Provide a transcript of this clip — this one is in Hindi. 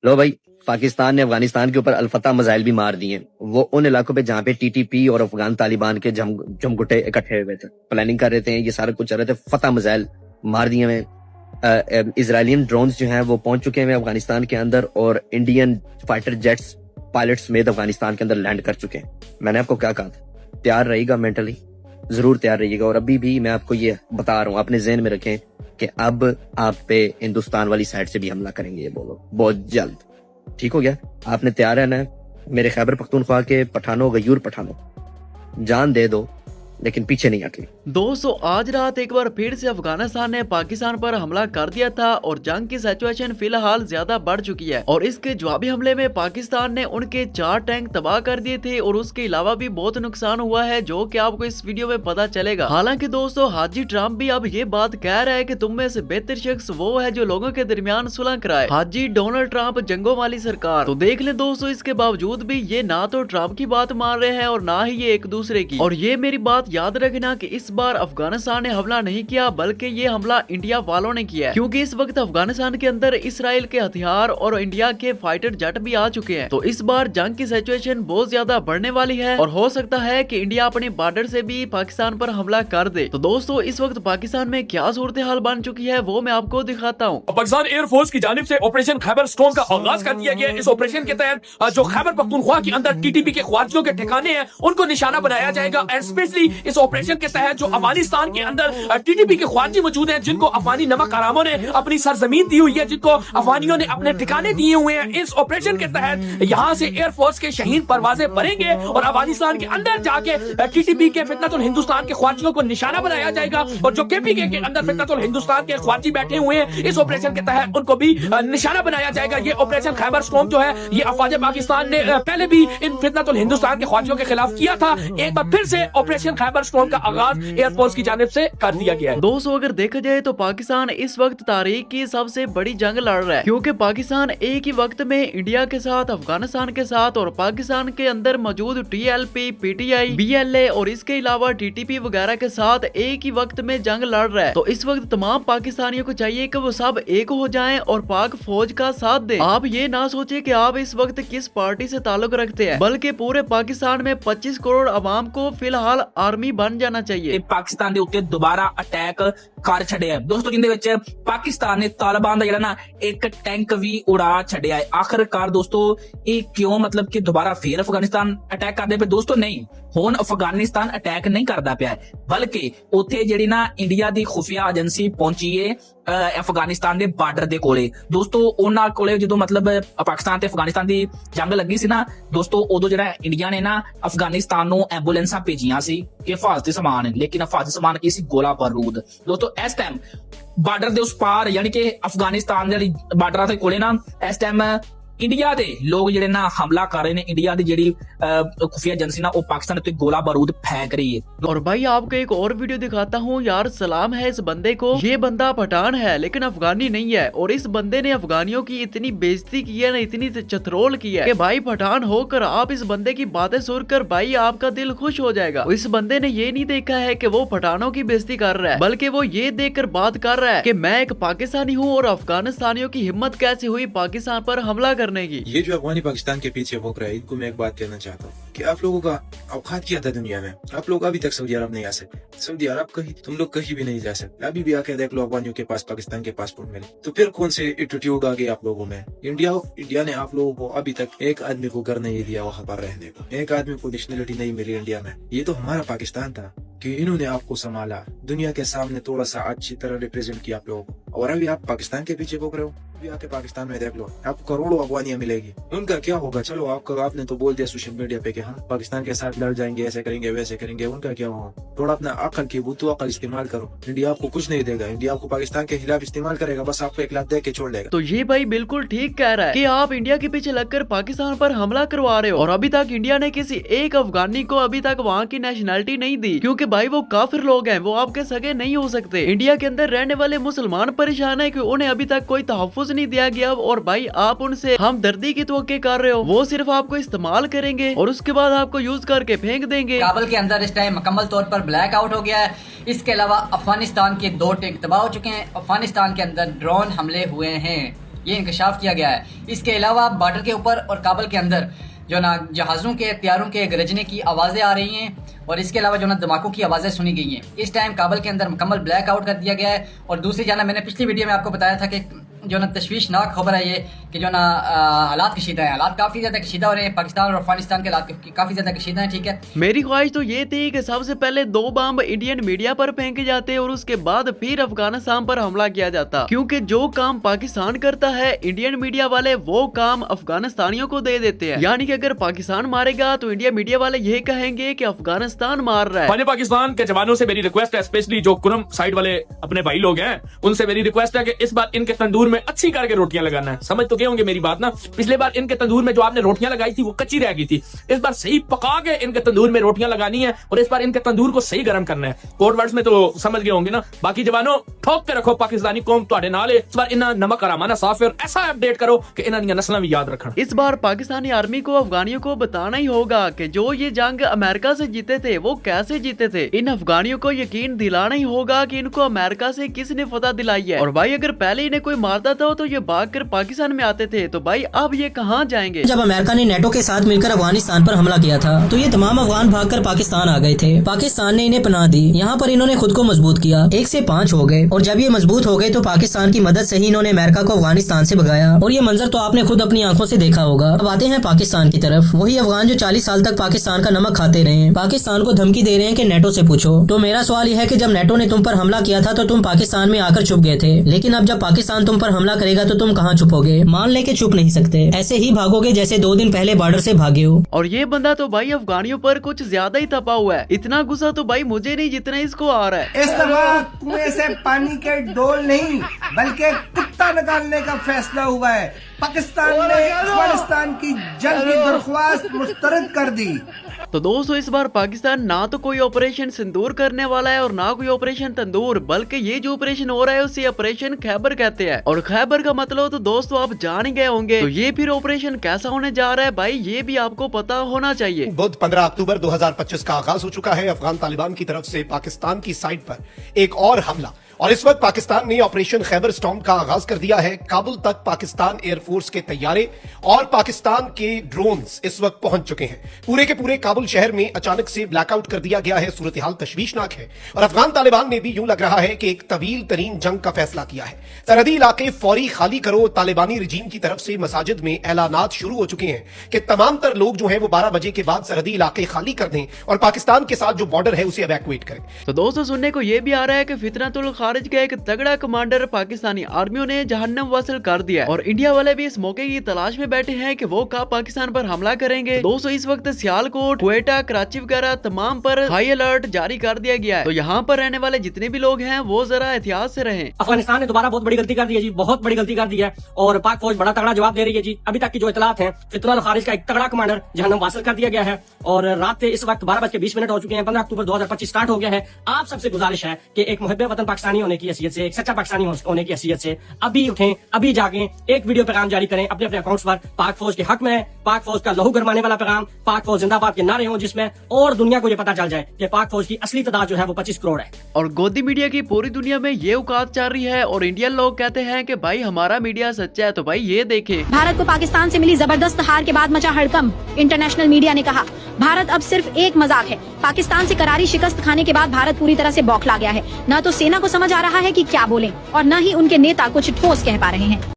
लो भाई, पाकिस्तान ने अफगानिस्तान के ऊपर अल-फतह मिसाइल भी मार दिए। वो उन इलाकों पे जहाँ पे टीटीपी और अफगान तालिबान के जमघुटे इकट्ठे हुए थे, प्लानिंग कर रहे थे, ये सारा कुछ चल रहे थे, फतह मिसाइल मार दिए हुए। इजरायलियन ड्रोन्स जो हैं वो पहुंच चुके हैं अफगानिस्तान के अंदर, और इंडियन फाइटर जेट्स पायलट समेत अफगानिस्तान के अंदर लैंड कर चुके हैं। मैंने आपको क्या कहा था, तैयार रहिएगा, मेंटली जरूर तैयार रहिएगा। और अभी भी मैं आपको ये बता रहा हूँ, अपने ज़हन में रखें कि अब आप पे हिंदुस्तान वाली साइड से भी हमला करेंगे, ये बोलो बहुत जल्द। ठीक हो गया, आपने तैयार रहना है। मेरे खैबर पख्तूनख्वा के पठानों, गयूर पठानों, जान दे दो लेकिन पीछे नहीं हटनी। दोस्तों, आज रात एक बार फिर से अफगानिस्तान ने पाकिस्तान पर हमला कर दिया था और जंग की सिचुएशन फिलहाल ज्यादा बढ़ चुकी है। और इसके जवाबी हमले में पाकिस्तान ने उनके 4 टैंक तबाह कर दिए थे और उसके अलावा भी बहुत नुकसान हुआ है, जो कि आपको इस वीडियो में पता चलेगा। हालांकि दोस्तों, हाजी ट्रम्प भी अब ये बात कह रहा है कि तुम में से बेहतर शख्स वो है जो लोगों के दरमियान सुलह कराए। हाजी डोनाल्ड ट्रम्प, जंगों वाली सरकार। तो देख ले दोस्तों, इसके बावजूद भी ये ना तो ट्रम्प की बात मान रहे हैं और ना ही ये एक दूसरे की। और ये मेरी बात याद रखना कि इस बार अफगानिस्तान ने हमला नहीं किया, बल्कि ये हमला इंडिया वालों ने किया है, क्योंकि इस वक्त अफगानिस्तान के अंदर इसराइल के हथियार और इंडिया के फाइटर जेट भी आ चुके हैं। तो इस बार जंग की सिचुएशन बहुत ज्यादा बढ़ने वाली है और हो सकता है कि इंडिया अपने बॉर्डर से भी पाकिस्तान पर हमला कर दे। तो दोस्तों, इस वक्त पाकिस्तान में क्या सूरत हाल बन चुकी है वो मैं आपको दिखाता हूँ। पाकिस्तान एयरफोर्स की जानिब से ऑपरेशन खैबर स्टॉर्म का आगाज कर दिया गया। इस ऑपरेशन के तहत जो खैबर पख्तूनख्वा के अंदर टीटीपी के ख्वारिजियों के ठिकाने हैं उनको निशाना बनाया जाएगा। एंड स्पेशली इस ऑपरेशन के तहत जो अफगानिस्तान के अंदर टीटीपी के ख्वारिजी मौजूद हैं, जिनको अफगानी नमक हरामों ने अपनी सरजमीन दी हुई है, जिनको अफगानियों ने अपने ठिकाने दिए हुए हैं, इस ऑपरेशन के तहत यहाँ से एयरफोर्स के शहीन परवाजें भरेंगे और अफगानिस्तान के अंदर जाके टीटीपी के फितनतुल हिंदुस्तान के ख्वारिजियों को निशाना बनाया जाएगा। और जो केपीके के अंदर फितनतुल हिंदुस्तान के ख्वारिजी बैठे हुए हैं, इस ऑपरेशन के तहत उनको भी निशाना बनाया जाएगा। ये ऑपरेशन खैबर स्टॉर्म जो है, ये अफवाज पाकिस्तान ने पहले भी इन फितनतुल हिंदुस्तान के ख्वारिजियों के खिलाफ किया था। एक बार फिर से ऑपरेशन खैबर स्टॉर्म का आगाज एयरफोर्स की जानिब से कर दिया गया है। दोस्तों, अगर देखा जाए तो पाकिस्तान इस वक्त तारीख की सबसे बड़ी जंग लड़ रहा है, क्योंकि पाकिस्तान एक ही वक्त में इंडिया के साथ, अफगानिस्तान के साथ और पाकिस्तान के अंदर मौजूद टीएलपी, पीटीआई, बीएलए और इसके अलावा टीटीपी वगैरह के साथ एक ही वक्त में जंग लड़ रहा है। तो इस वक्त तमाम पाकिस्तानियों को चाहिए कि वो सब एक हो जाएं और पाक फौज का साथ दें। आप ये ना सोचे कि आप इस वक्त किस पार्टी से ताल्लुक रखते हैं, बल्कि पूरे पाकिस्तान में 25 करोड़ आवाम को फिलहाल आर्मी बन जाना चाहिए। पाकिस्तान ਦੇ ਉੱਤੇ ਦੁਬਾਰਾ ਅਟੈਕ ਕਰ ਛੱਡਿਆ ਦੋਸਤੋ, ਜਿੰਦੇ ਵਿੱਚ ਪਾਕਿਸਤਾਨ ਨੇ ਤਾਲਿਬਾਨ ਦਾ ਜਿਹੜਾ ਨਾ ਇੱਕ ਟੈਂਕ ਵੀ ਉਡਾ ਛੱਡਿਆ ਹੈ। ਆਖਰਕਾਰ ਦੋਸਤੋ, ਇਹ ਕਿਉਂ ਮਤਲਬ ਕਿ ਦੁਬਾਰਾ ਫੇਰ ਅਫਗਾਨਿਸਤਾਨ ਅਟੈਕ ਕਰਦੇ ਪਏ? ਦੋਸਤੋ ਨਹੀਂ, ਹੁਣ ਅਫਗਾਨਿਸਤਾਨ ਅਟੈਕ ਨਹੀਂ ਕਰਦਾ ਪਿਆ, ਬਲਕਿ ਉੱਥੇ ਜਿਹੜੀ ਨਾ ਇੰਡੀਆ ਦੀ ਖੁਫੀਆ ਏਜੰਸੀ ਪਹੁੰਚੀ ਏ ਅਫਗਾਨਿਸਤਾਨ ਦੇ ਬਾਰਡਰ ਦੇ ਕੋਲੇ। ਦੋਸਤੋ, ਉਹਨਾਂ ਕੋਲੇ ਜਦੋਂ ਮਤਲਬ ਪਾਕਿਸਤਾਨ ਤੇ ਅਫਗਾਨਿਸਤਾਨ ਦੀ ਜੰਗ ਲੱਗੀ ਸੀ ਨਾ ਦੋਸਤੋ, ਉਦੋਂ ਜਿਹੜਾ ਇੰਡੀਆ ਨੇ ਨਾ ਅਫਗਾਨਿਸਤਾਨ ਨੂੰ ਐਂਬੂਲੈਂਸਾਂ ਭੇਜੀਆਂ ਸੀ ਕਿ ਹਿਫਾਜ਼ਤੀ ਸਮਾਨ, ਲੇਕਿਨ ਹਿਫਾਜ਼ਤੀ ਸਮਾਨ ਕੀ ਸੀ? ਗੋਲਾ ਬਾਰੂਦ। ਦੋਸਤੋ, ਇਸ ਟਾਈਮ ਬਾਰਡਰ ਦੇ ਉਸ ਪਾਰ ਯਾਨੀ ਕਿ ਅਫਗਾਨਿਸਤਾਨ ਜਿਹੜੀ ਬਾਰਡਰਾਂ ਦੇ ਕੋਲੇ ਨਾ ਇਸ ਟਾਈਮ इंडिया ਦੇ ਲੋਕ ਜਿਹੜੇ ਨਾ हमला कर रहे हैं। इंडिया ਦੀ ਜਿਹੜੀ खुफिया एजेंसी ना वो पाकिस्तान पे गोला बारूद फेंक रही है। और भाई आपको एक और वीडियो दिखाता हूँ यार, सलाम है इस बंदे को। ये बंदा पठान है लेकिन अफगानी नहीं है, और इस बंदे ने अफगानियों की इतनी बेइज्जती की है ना, इतनी चथरोल की है कि भाई पठान होकर आप इस बंदे की बातें सुनकर भाई आपका दिल खुश हो जाएगा। इस बंदे ने ये नहीं देखा है कि वो पठानों की बेइज्जती कर रहा है, बल्कि वो ये देखकर बात कर रहा है कि मैं एक पाकिस्तानी हूँ और अफगानिस्तानियों की हिम्मत कैसे हुई पाकिस्तान पर हमला करने की। ये जो अफगानी पाकिस्तान के पीछे भोग रहा है, इनको मैं एक बात कहना चाहता हूँ कि आप लोगों का औकात क्या था दुनिया में? आप लोग अभी तक सऊदी अरब नहीं आ सकते। सऊदी अरब कहीं तुम लोग कहीं भी नहीं जा सकते। अभी भी आके देख लो, अफगानियों के पास पाकिस्तान के पासपोर्ट मिले, तो फिर कौन से एटीट्यूड आ गए आप लोगों में? इंडिया ने आप लोगों को अभी तक एक आदमी को घर नहीं दिया वहाँ पर रहने को, एक आदमी को नेशनलिटी नहीं मिली इंडिया में। ये तो हमारा पाकिस्तान था कि इन्होंने आपको संभाला, दुनिया के सामने थोड़ा सा अच्छी तरह रिप्रेजेंट किया आप लोगों को, और अभी आप पाकिस्तान के पीछे भोग रहे हो। अभी आके पाकिस्तान में देख लो, आपको करोड़ों अफगानियां मिलेगी, उनका क्या होगा? चलो आपने तो बोल दिया सोशल मीडिया पे कि हम पाकिस्तान के साथ लड़ जाएंगे, ऐसे करेंगे वैसे करेंगे, उनका क्या होगा? थोड़ा अपना अकल की बुद्धू अकल इस्तेमाल करो। इंडिया आपको कुछ नहीं देगा, इंडिया आपको पाकिस्तान के खिलाफ इस्तेमाल करेगा, बस आपको 1 लाख दे के छोड़ देगा। तो ये भाई बिल्कुल ठीक कह रहा है कि आप इंडिया के पीछे लगकर पाकिस्तान पर हमला करवा रहे हो, और अभी तक इंडिया ने किसी एक अफगानी को अभी तक वहाँ की नेशनलिटी नहीं दी, क्योंकि भाई वो काफिर लोग हैं, वो आपके सगे नहीं हो सकते। इंडिया के अंदर रहने वाले मुसलमान परेशान है कि उन्हें अभी तक कोई तहफ्फुज नहीं दिया गया, और भाई आप उनसे हमदर्दी की तवक्के कर रहे हो। वो सिर्फ आपको इस्तेमाल करेंगे और उसके बाद आपको यूज करके फेंक देंगे। काबुल के अंदर इस टाइम मुकम्मल तौर पर ब्लैक आउट हो गया है। इसके अलावा अफगानिस्तान के 2 टैंक तबाह हो चुके हैं। अफगानिस्तान के अंदर ड्रोन हमले हुए हैं। ये इंकशाफ किया गया है। इसके अलावा बॉर्डर के ऊपर और काबुल के अंदर जो ना जहाज़ों के तैयारों के गरजने की आवाज़ें आ रही हैं और इसके अलावा जो ना धमाकों की आवाज़ें सुनी गई हैं। इस टाइम काबुल के अंदर मुकम्मल ब्लैक आउट कर दिया गया है। और दूसरी जाना मैंने पिछली वीडियो में आपको बताया था कि जो ना तशवीशनाक खबर है ये कि जो ना हालात कशीदा है, हालात काफ़ी ज़्यादा कशीदा हो रहे हैं। पाकिस्तान और अफगानिस्तान के हालात काफ़ी ज़्यादा कशीदा हैं। ठीक है, मेरी ख्वाहिश तो ये थी कि सबसे पहले 2 बम इंडियन मीडिया पर फेंके जाते और उसके बाद फिर अफगानिस्तान पर हमला किया जाता, क्योंकि जो काम पाकिस्तान करता है इंडियन मीडिया वाले वो काम अफगानिस्तानियों को दे देते हैं। यानी कि अगर पाकिस्तान मारेगा तो इंडिया मीडिया वाले ये कहेंगे कि अफगानिस्तान मार रहा है। मैंने पाकिस्तान के जवानों से मेरी रिक्वेस्ट है, स्पेशली जो कुरम साइड वाले अपने भाई लोग हैं, उनसे मेरी रिक्वेस्ट है कि इस बार इनके तंदूर में अच्छी करके रोटियां लगाना है। समझ तो गए होंगे मेरी बात ना। पिछले बार इनके तंदूर में जो आपने रोटियां लगाई थी वो कच्ची रह गई थी। इस बार सही पका के इनके तंदूर में रोटियां लगानी है और इस बार इनके तंदूर को सही गर्म करना है। कोड वर्ड्स में तो समझ गए होंगे ना। बाकी जवानों ठोक के रखो, पाकिस्तानी कौम तुहाडे नाल है। इस बार इन्हां नमक हरामाना साफ और ऐसा अपडेट करो कि इन्हां दी नस्लां भी याद रखन। इस बार पाकिस्तानी आर्मी को अफगानियों को बताना ही होगा कि जो ये जंग अमेरिका से जीते थे वो कैसे जीते थे। इन अफगानियों को यकीन दिलाना ही होगा कि इनको अमेरिका से किसने फतह दिलाई है। और भाई अगर पहले इन्हें कोई मारता था तो ये भागकर पाकिस्तान में आते थे, तो भाई अब ये कहाँ जाएंगे। जब अमेरिका ने नेटो के साथ मिलकर अफगानिस्तान पर हमला किया था तो ये तमाम अफगान भागकर पाकिस्तान आ गए थे। पाकिस्तान ने इन्हें पनाह दी। यहाँ पर इन्होंने खुद को मजबूत किया, 1 से 5 हो गए। और जब ये मजबूत हो गए तो पाकिस्तान की मदद से ही इन्होंने अमेरिका को अफगानिस्तान से भगाया। और ये मंजर तो आपने खुद अपनी आंखों से देखा होगा। अब आते हैं पाकिस्तान की तरफ। वही अफगान जो 40 साल तक पाकिस्तान का नमक खाते रहे हैं, पाकिस्तान को धमकी दे रहे हैं कि नेटो से पूछो। तो मेरा सवाल यह है कि जब नेटो ने तुम पर हमला किया था तो तुम पाकिस्तान में आकर छुप गए थे, लेकिन अब जब पाकिस्तान तुम पर हमला करेगा तो तुम कहाँ छुपोगे? मान ले के छुप नहीं सकते, ऐसे ही भागोगे जैसे 2 दिन पहले बॉर्डर से भागे हो। और ये बंदा तो भाई अफगानियों पर कुछ ज्यादा ही तपा हुआ है। इतना गुस्सा तो भाई मुझे नहीं जितना इसको आ रहा है। इस दफा कुएं से पानी के डोल नहीं बल्कि कुत्ता निकालने का फैसला हुआ है। पाकिस्तान ने अफगानिस्तान की जंग की दरख्वास्त मुस्तरद कर दी। तो दोस्तों इस बार पाकिस्तान ना तो कोई ऑपरेशन सिंदूर करने वाला है और ना कोई ऑपरेशन तंदूर, बल्कि ये जो ऑपरेशन हो रहा है उसे ऑपरेशन खैबर कहते हैं। और खैबर का मतलब तो दोस्तों आप जान ही गए होंगे। तो ये फिर ऑपरेशन कैसा होने जा रहा है भाई, ये भी आपको पता होना चाहिए। बुध 15 अक्टूबर 2025 का आगाज हो चुका है अफगान तालिबान की तरफ से पाकिस्तान की साइड पर एक और हमला। और इस वक्त पाकिस्तान ने ऑपरेशन खैबर स्टॉर्म का आगाज कर दिया है। काबुल तक पाकिस्तान एयरफोर्स के तैयारे और पाकिस्तान के ड्रोन्स इस वक्त पहुंच चुके हैं। पूरे के पूरे काबुल शहर में अचानक से ब्लैकआउट कर दिया गया है। सूरत हाल तशवीशनाक है और अफगान तालिबान ने भी यूं लग रहा है कि एक तवील तरीन जंग का फैसला किया है। सरहदी इलाके फौरी खाली करो। तालिबानी रजीम की तरफ से मसाजिद में ऐलानात शुरू हो चुके हैं कि तमाम तर लोग जो है वो 12 बजे के बाद सरहदी इलाके खाली कर दें और पाकिस्तान के साथ जो बॉर्डर है उसे एवैक्यूएट करें। तो दोस्तों सुनने को ये भी आ रहा है कि फितरतुल खारिज का एक तगड़ा कमांडर पाकिस्तानी आर्मियों ने जहन्नम वासिल कर दिया है और इंडिया वाले भी इस मौके की तलाश में बैठे हैं कि वो कब पाकिस्तान पर हमला करेंगे। तो दोस्तों इस वक्त सियालकोट, क्वेटा, कराची वगैरह तमाम पर हाई अलर्ट जारी कर दिया गया है। तो यहाँ पर रहने वाले जितने भी लोग हैं वो जरा एहतियात से रहें। अफगानिस्तान ने दोबारा बहुत बड़ी गलती कर दी है जी, बहुत बड़ी गलती कर दी है और पाक फौज बड़ा तगड़ा जवाब दे रही है जी। अभी तक की जो इतलात है, फितरतुल खारिज का एक तगड़ा कमांडर जहन्नम वासिल कर दिया गया है और रात के इस वक्त 12:20 हो चुके हैं। 15 अक्टूबर 2025 स्टार्ट हो गया है। आप सबसे गुजारिश है कि एक मुहब्बे वतन पाकिस्तानी होने की हैसियत से, एक सच्चा पाकिस्तानी होने की हैसियत से अभी उठें, अभी जागें, एक वीडियो पैगाम जारी करें अपने अपने अकाउंट्स पर। पाक फौज के हक में, पाक फौज का लहू गरमाने वाला पैगाम, पाक फौज जिंदाबाद के नारे हों जिसमें और दुनिया को ये पता चल जाए कि पाक फौज की असली तादाद जो है वो 25 करोड़ है। और गोदी मीडिया की पूरी दुनिया में ये औकात चल रही है और इंडियन लोग कहते हैं कि भाई हमारा मीडिया सच्चा है। तो भाई ये देखें, भारत को पाकिस्तान से मिली जबरदस्त हार के बाद मचा हड़कंप। इंटरनेशनल मीडिया ने कहा भारत अब सिर्फ एक मजाक है। पाकिस्तान से करारी शिकस्त खाने के बाद भारत पूरी तरह से बौखला गया है। न तो सेना को समझ आ रहा है कि क्या बोलें और न ही उनके नेता कुछ ठोस कह पा रहे हैं।